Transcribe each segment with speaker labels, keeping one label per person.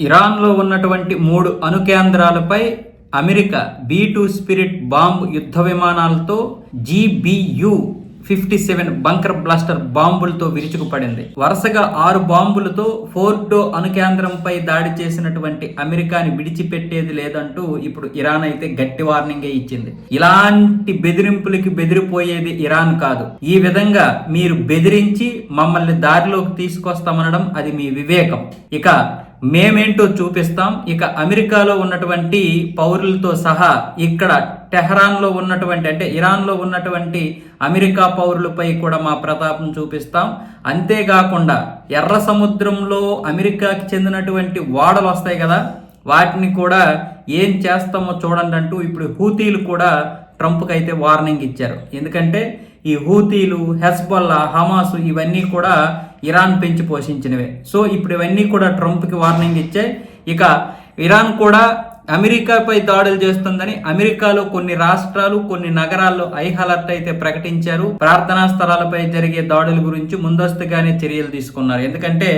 Speaker 1: ఇరాన్లో ఉన్నటువంటి 3 అణు కేంద్రాలపై అమెరికా B2 స్పిరిట్ బాంబు యుద్ధ విమానాలతో GBU-57 బంకర్ బ్లాస్టర్ బాంబులతో విరుచుకుపడింది. వరుసగా 6 బాంబులతో ఫోర్డో అణు కేంద్రంపై దాడి చేసినటువంటి అమెరికాని విడిచిపెట్టేది లేదంటూ ఇప్పుడు ఇరాన్ అయితే గట్టి వార్నింగే ఇచ్చింది. ఇలాంటి బెదిరింపులకి బెదిరిపోయేది ఇరాన్ కాదు. ఈ విధంగా మీరు బెదిరించి మమ్మల్ని దారిలోకి తీసుకొస్తామనడం అది మీ వివేకం. ఇక మేమేంటో చూపిస్తాం. ఇక అమెరికాలో ఉన్నటువంటి పౌరులతో సహా ఇక్కడ టెహరాన్లో ఉన్నటువంటి అంటే ఇరాన్లో ఉన్నటువంటి అమెరికా పౌరులపై కూడా మా ప్రతాపం చూపిస్తాం. అంతేకాకుండా ఎర్ర సముద్రంలో అమెరికాకి చెందినటువంటి ఓడలు వస్తాయి కదా, వాటిని కూడా ఏం చేస్తామో చూడండి అంటూ ఇప్పుడు హూతీలు కూడా ట్రంప్కి అయితే వార్నింగ్ ఇచ్చారు. ఎందుకంటే ఈ హూతీలు, హెజ్బొల్లా, హమాసు ఇవన్నీ కూడా ఇరాన్ పెంచి పోషించినవే. సో ఇప్పుడు ఇవన్నీ కూడా ట్రంప్కి వార్నింగ్ ఇచ్చాయి. ఇక ఇరాన్ కూడా అమెరికాపై దాడులు చేస్తుందని అమెరికాలో కొన్ని రాష్ట్రాలు, కొన్ని నగరాల్లో హై అలర్ట్ అయితే ప్రకటించారు. ప్రార్థనా స్థలాలపై జరిగే దాడుల గురించి ముందస్తుగానే చర్యలు తీసుకున్నారు. ఎందుకంటే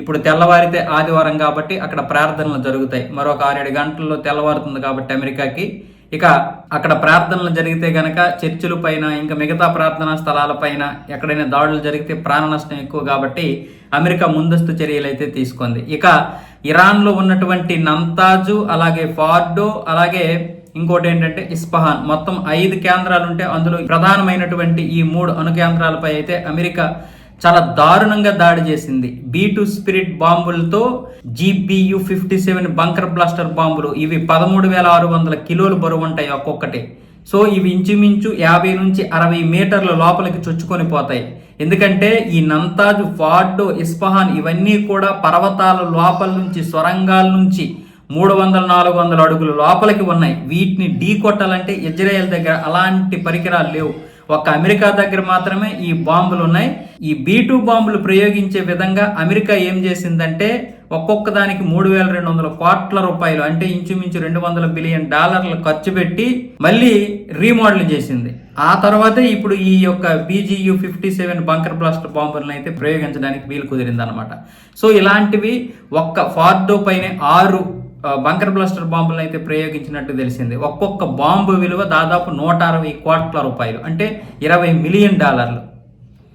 Speaker 1: ఇప్పుడు తెల్లవారితే ఆదివారం కాబట్టి అక్కడ ప్రార్థనలు జరుగుతాయి. మరొక 6-7 గంటల్లో తెల్లవారుతుంది కాబట్టి అమెరికాకి. ఇక అక్కడ ప్రార్థనలు జరిగితే గనక చర్చిల పైన ఇంకా మిగతా ప్రార్థనా స్థలాల పైన ఎక్కడైనా దాడులు జరిగితే ప్రాణ నష్టం ఎక్కువ కాబట్టి అమెరికా ముందస్తు చర్యలు అయితే తీసుకుంది. ఇక ఇరాన్లో ఉన్నటువంటి నంతాజు, అలాగే ఫార్డో, అలాగే ఇంకోటి ఏంటంటే ఇస్ఫహాన్, మొత్తం 5 కేంద్రాలు ఉంటే అందులో ప్రధానమైనటువంటి ఈ 3 అణు కేంద్రాలపై అయితే అమెరికా చాలా దారుణంగా దాడి చేసింది. B2 spirit బాంబులతో GBU-57 bunker blaster బాంబులు. ఇవి 13,600 కిలోలు బరువు ఉంటాయి ఒక్కొక్కటి. సో ఇవి ఇంచుమించు 50 నుంచి 60 మీటర్ల లోపలికి చొచ్చుకొని పోతాయి. ఎందుకంటే ఈ నంతాజు, ఫార్డో, ఇస్ఫహాన్ ఇవన్నీ కూడా పర్వతాల లోపల నుంచి, సొరంగాల నుంచి 300-400 అడుగుల లోపలికి ఉన్నాయి. వీటిని ఢీ కొట్టాలంటే ఇజ్రాయెల్ దగ్గర అలాంటి పరికరాలు లేవు. ఒక్క అమెరికా దగ్గర మాత్రమే ఈ బాంబులు ఉన్నాయి. ఈ B2 బాంబులు ప్రయోగించే విధంగా అమెరికా ఏం చేసిందంటే ఒక్కొక్క దానికి 3,200 కోట్ల రూపాయలు అంటే ఇంచుమించు $200 బిలియన్ ఖర్చు పెట్టి మళ్ళీ రీమోడల్ చేసింది. ఆ తర్వాతే ఇప్పుడు ఈ యొక్క BGU-57 బంకర్ బ్లాస్టర్ బాంబులను అయితే ప్రయోగించడానికి వీలు కుదిరింది అనమాట. సో ఇలాంటివి ఒక్క ఫార్డో పైనే 6 బంకర్ బ్లాస్టర్ బాంబులను అయితే ప్రయోగించినట్టు తెలిసింది. ఒక్కొక్క బాంబు విలువ దాదాపు $160 కోట్ల అంటే $20 మిలియన్.